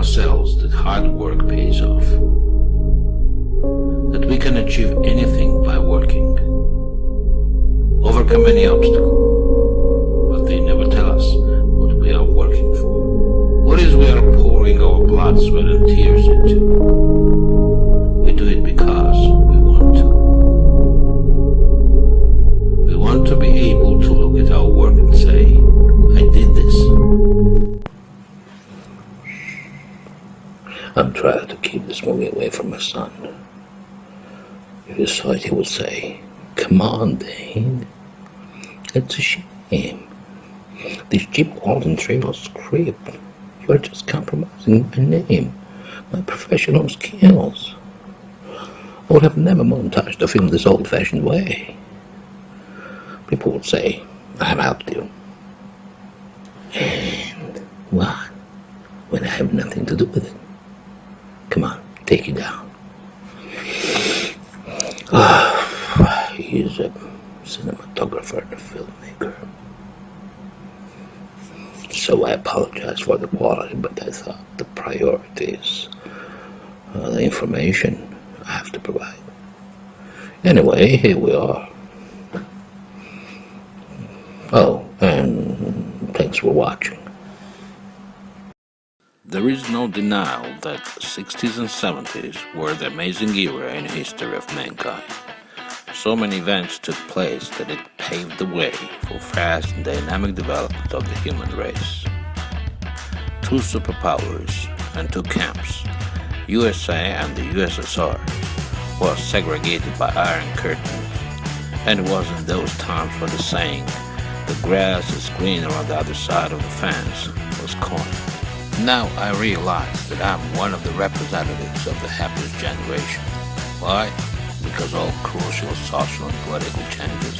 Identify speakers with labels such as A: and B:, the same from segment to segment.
A: ourselves that hard work pays off, that we can achieve anything by working, overcome any obstacle, but they never tell us what we are working for. What is we are pouring our blood, sweat and tears into? We do it because we want to. We want to be able to look at our work and say, I did this. I'm trying to keep this movie away from my son. If he saw it, he would say, come on, Dane. It's a shame. This cheap golden trailer script. You're just compromising my name, my professional skills. I would have never montaged the film this old-fashioned way. People would say, I've helped you. And what? When I have nothing to do with it? Come on, take it down. He's a cinematographer and a filmmaker. So I apologize for the quality, but I thought the priority is the information I have to provide. Anyway, here we are. Oh, and thanks for watching. There is no denial that 60s and 70s were the amazing era in the history of mankind. So many events took place that it paved the way for fast and dynamic development of the human race. Two superpowers and two camps, USA and the USSR, were segregated by iron curtains, and it was in those times where the saying, the grass is greener on the other side of the fence, was coined. Now I realize that I'm one of the representatives of the happiest generation. Why? Because all crucial social and political changes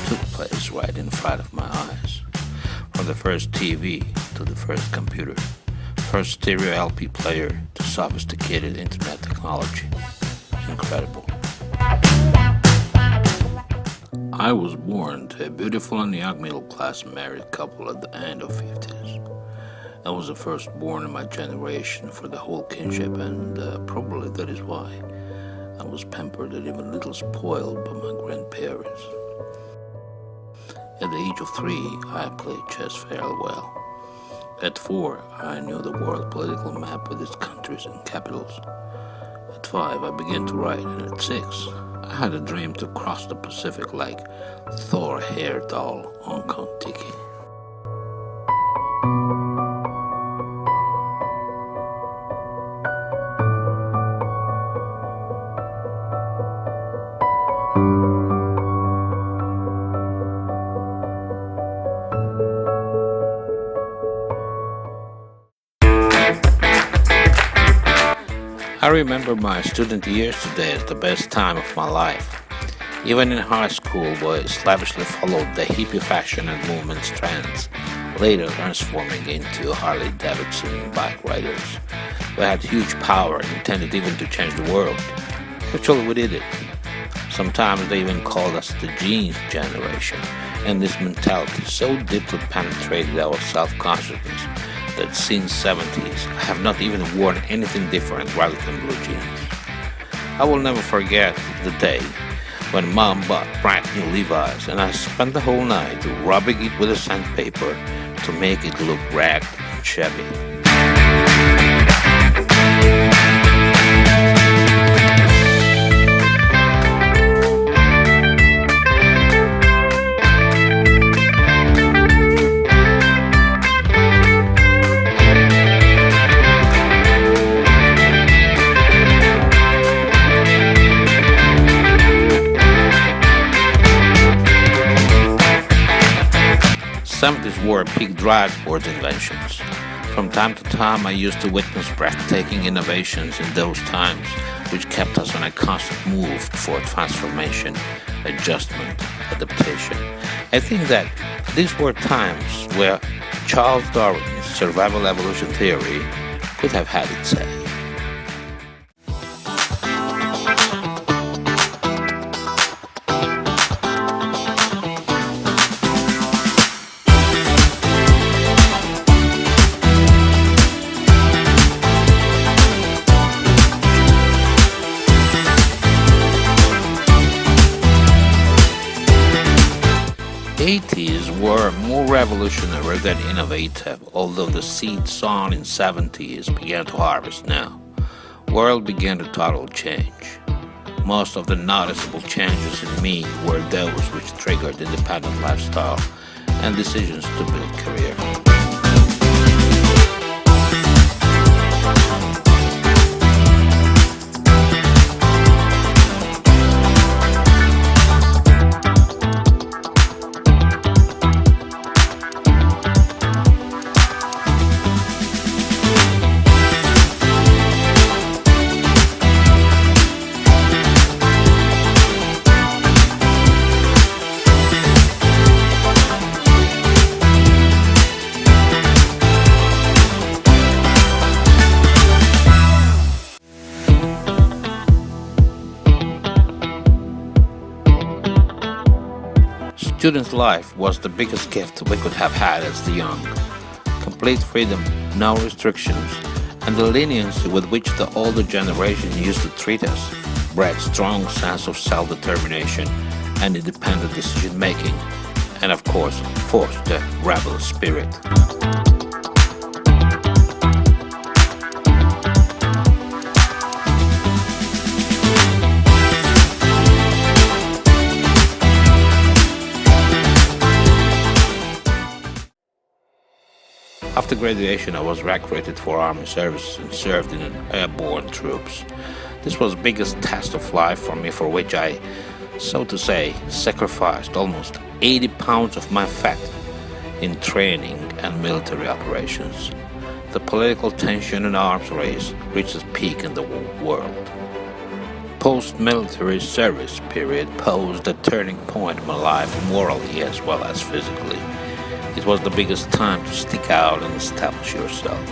A: took place right in front of my eyes. From the first TV to the first computer, first stereo LP player to sophisticated internet technology. Incredible. I was born to a beautiful and young middle-class married couple at the end of 50s. I was the firstborn in my generation for the whole kinship, and probably that is why I was pampered and even a little spoiled by my grandparents. At the age of 3, I played chess fairly well. At 4, I knew the world political map with its countries and capitals. At 5, I began to write, and at 6, I had a dream to cross the Pacific like Thor Heyerdahl on Kon-Tiki. I remember my student years today as the best time of my life. Even in high school, we slavishly followed the hippie fashion and movement trends, later transforming into Harley-Davidson bike riders. We had huge power and intended even to change the world. Actually, we did it. Sometimes they even called us the jeans generation, and this mentality so deeply penetrated our self-consciousness that since 70s I have not even worn anything different rather than blue jeans. I will never forget the day when Mom bought brand new Levi's and I spent the whole night rubbing it with a sandpaper to make it look ragged and shabby. '70s were peak drive towards inventions. From time to time, I used to witness breathtaking innovations in those times, which kept us on a constant move toward transformation, adjustment, adaptation. I think that these were times where Charles Darwin's survival evolution theory could have had its say. 80s were more revolutionary than innovative, although the seed sown in 70s began to harvest now. World began to total change. Most of the noticeable changes in me were those which triggered independent lifestyle and decisions to build career. Student life was the biggest gift we could have had as the young. Complete freedom, no restrictions, and the leniency with which the older generation used to treat us bred strong sense of self-determination and independent decision-making, and of course, forced a rebel spirit. After graduation, I was recruited for Army service and served in airborne troops. This was the biggest test of life for me, for which I, so to say, sacrificed almost 80 pounds of my fat in training and military operations. The political tension and arms race reached its peak in the world. Post-military service period posed a turning point in my life morally as well as physically. It was the biggest time to stick out and establish yourself.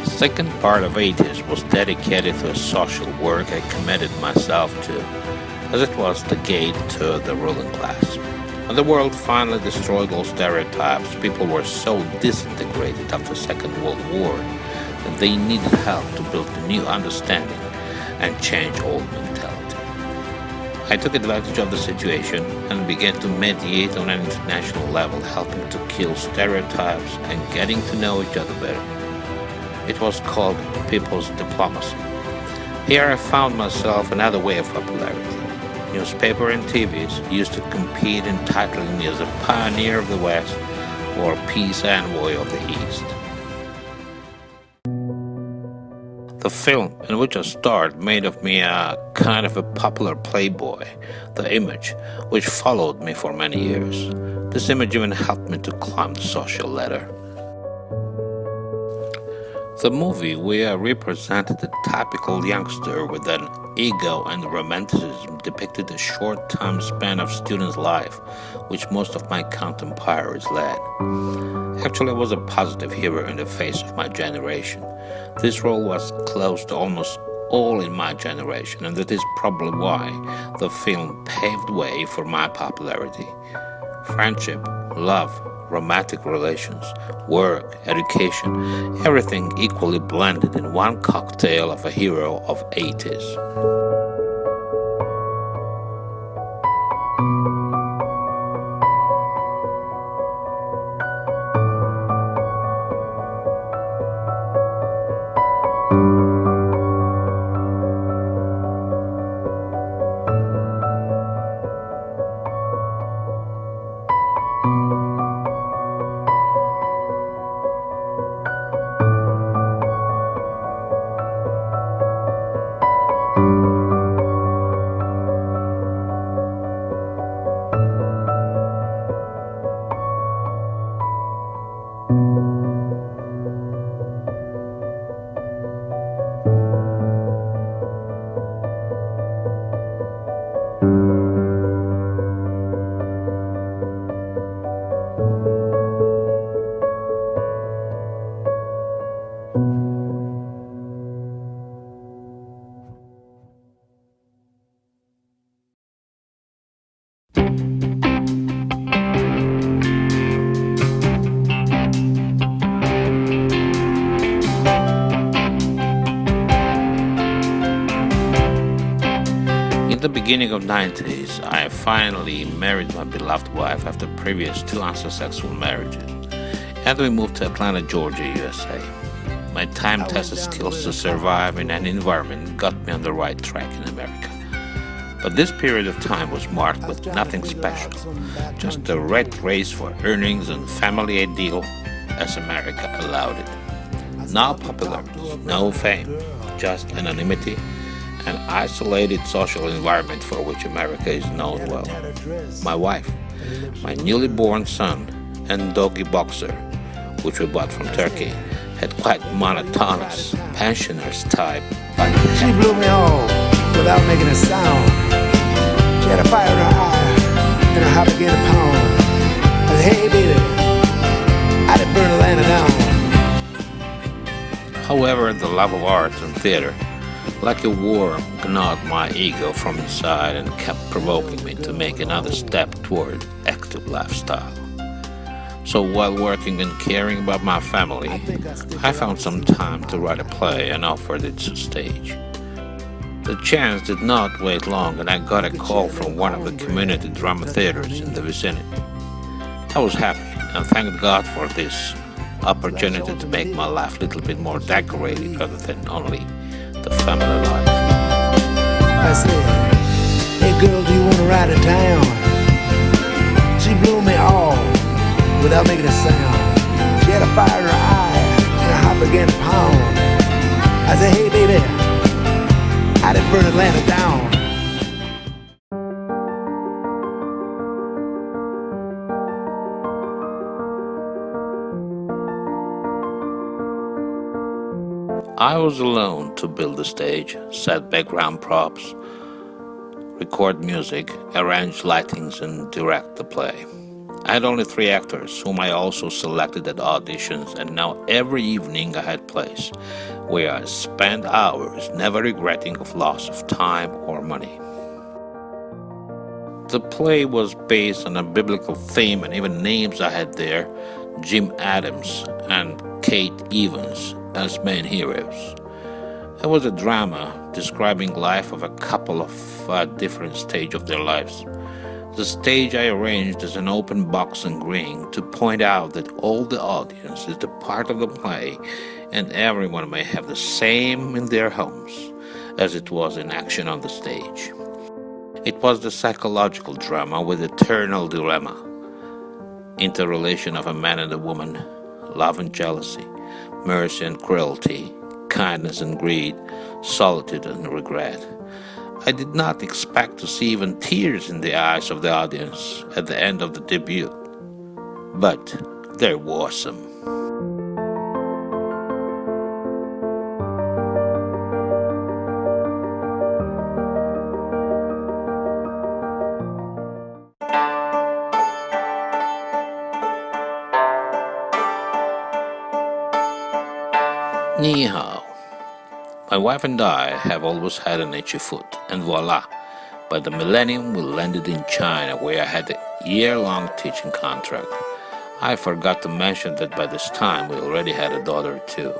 A: The second part of 80s was dedicated to a social work I committed myself to, as it was the gate to the ruling class. When the world finally destroyed all stereotypes, people were so disintegrated after the Second World War that they needed help to build a new understanding and change old mentality. I took advantage of the situation and began to mediate on an international level, helping to kill stereotypes and getting to know each other better. It was called people's diplomacy. Here I found myself another way of popularity. Newspaper and TVs used to compete in titling me as a pioneer of the West or peace envoy of the East. The film in which I starred made of me a kind of a popular playboy, the image which followed me for many years. This image even helped me to climb the social ladder. The movie we represented a typical youngster with an ego and romanticism depicted a short time span of student life, which most of my contemporaries led. Actually, I was a positive hero in the face of my generation. This role was close to almost all in my generation, and that is probably why the film paved way for my popularity. Friendship, love, romantic relations, work, education, everything equally blended in one cocktail of a hero of 80s. the beginning of 90s, I finally married my beloved wife after previous two unsuccessful marriages, and we moved to Atlanta, Georgia, USA. My time-tested skills to survive in an environment got me on the right track in America. But this period of time was marked with nothing special, just a rat race for earnings and family ideal as America allowed it. No popularity, no fame, just anonymity, an isolated social environment for which America is known well. My wife, my newly born son, and doggy Boxer, which we bought from Turkey, had quite monotonous, pensioners type.
B: She blew me off without making a sound. She had a fire in her eye and her heart began to pound. I said, hey baby, I done burned Atlanta down.
A: However, the love of art and theater, like a worm, gnawed my ego from inside and kept provoking me to make another step toward active lifestyle. So while working and caring about my family, I found some time to write a play and offered it to stage. The chance did not wait long, and I got a call from one of the community drama theaters in the vicinity. I was happy and thanked God for this opportunity to make my life a little bit more decorated rather than only the family life.
B: I said, hey girl, do you want to ride to town? She blew me off without making a sound. She had a fire in her eye and her heart began to pound. I said, hey baby, I done burned Atlanta down.
A: I was alone to build the stage, set background props, record music, arrange lightings, and direct the play. I had only 3 actors, whom I also selected at auditions, and now every evening I had plays, where I spent hours never regretting of loss of time or money. The play was based on a biblical theme, and even names I had there, Jim Adams and Kate Evans, as main heroes. It was a drama describing life of a couple of different stages of their lives. The stage I arranged as an open box and ring to point out that all the audience is the part of the play and everyone may have the same in their homes as it was in action on the stage. It was the psychological drama with eternal dilemma, interrelation of a man and a woman, love and jealousy, mercy and cruelty, kindness and greed, solitude and regret. I did not expect to see even tears in the eyes of the audience at the end of the debut, but there was some. Ni hao. My wife and I have always had an itchy foot, and voila, by the millennium we landed in China, where I had a year-long teaching contract. I forgot to mention that by this time we already had a daughter too.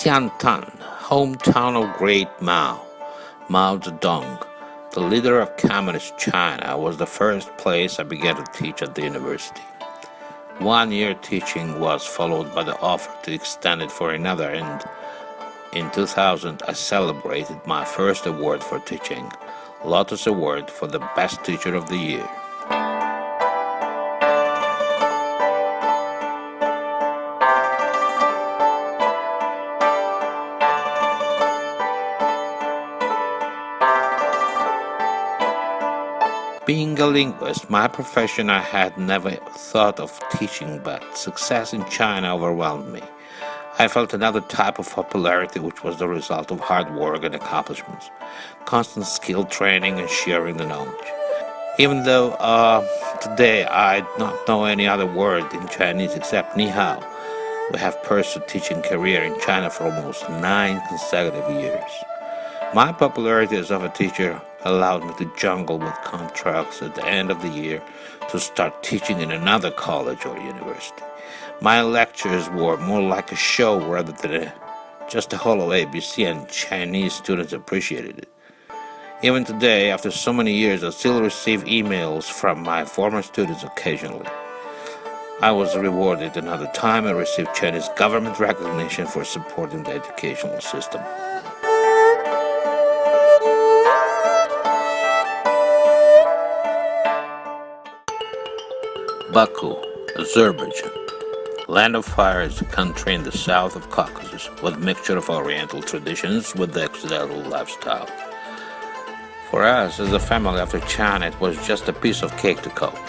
A: Xiantan, hometown of Great Mao, Mao Zedong, the leader of Communist China, was the first place I began to teach at the university. 1 year teaching was followed by the offer to extend it for another, and in 2000 I celebrated my first award for teaching, Lotus Award for the Best Teacher of the Year. Being a linguist, my profession, I had never thought of teaching, but success in China overwhelmed me. I felt another type of popularity, which was the result of hard work and accomplishments, constant skill training, and sharing the knowledge. Even though today I do not know any other word in Chinese except Ni Hao, we have pursued teaching career in China for almost 9 consecutive years. My popularity as of a teacher allowed me to jungle with contracts at the end of the year to start teaching in another college or university. My lectures were more like a show rather than just a hollow ABC, and Chinese students appreciated it. Even today, after so many years, I still receive emails from my former students occasionally. I was rewarded another time and received Chinese government recognition for supporting the educational system. Baku, Azerbaijan. Land of Fire is a country in the south of Caucasus with a mixture of Oriental traditions with the Occidental lifestyle. For us, as a family after China, it was just a piece of cake to cope.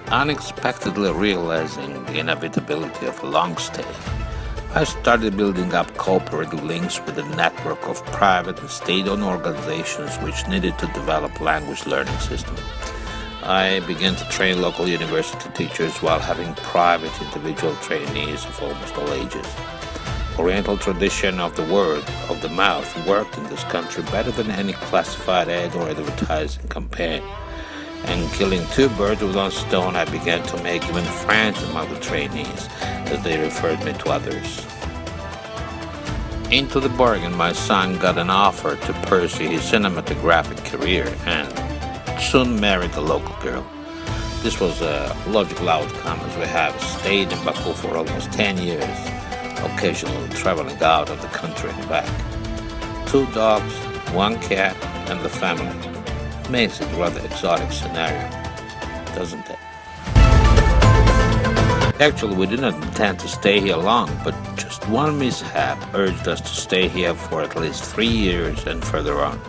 A: Unexpectedly realizing the inevitability of a long stay, I started building up cooperative links with a network of private and state-owned organizations which needed to develop language learning system. I began to train local university teachers while having private individual trainees of almost all ages. Oriental tradition of the word of the mouth worked in this country better than any classified ad or advertising campaign. And killing two birds with one stone, I began to make even friends among the trainees as they referred me to others. Into the bargain, my son got an offer to pursue his cinematographic career and soon married a local girl. This was a logical outcome as we have stayed in Baku for almost 10 years, occasionally traveling out of the country and back. 2 dogs, 1 cat, and the family. Makes it a rather exotic scenario, doesn't it? Actually, we did not intend to stay here long, but just one mishap urged us to stay here for at least 3 years and further on.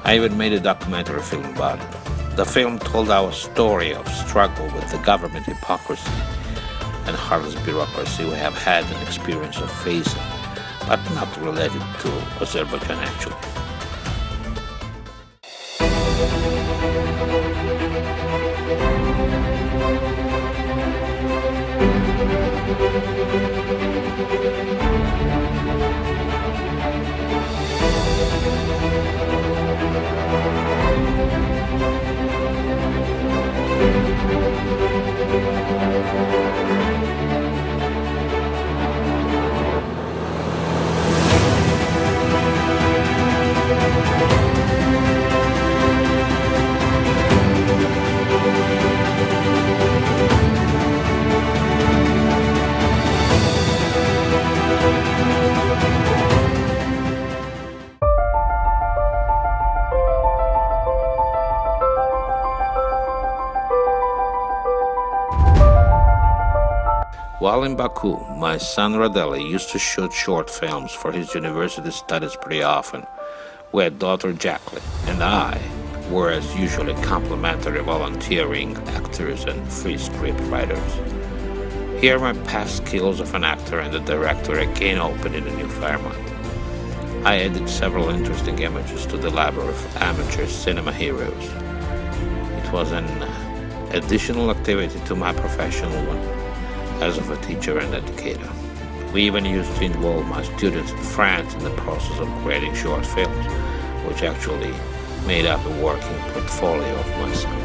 A: I even made a documentary film about it. The film told our story of struggle with the government hypocrisy and heartless bureaucracy we have had an experience of facing, but not related to Azerbaijan actually. While in Baku, my son Radeli used to shoot short films for his university studies pretty often, where daughter Jacqueline and I were as usually complimentary volunteering actors and free script writers. Here my past skills of an actor and a director again opened in a new Fairmont. I added several interesting images to the library of amateur cinema heroes. It was an additional activity to my professional one as of a teacher and educator. We even used to involve my students and friends in the process of creating short films, which actually made up a working portfolio of my son.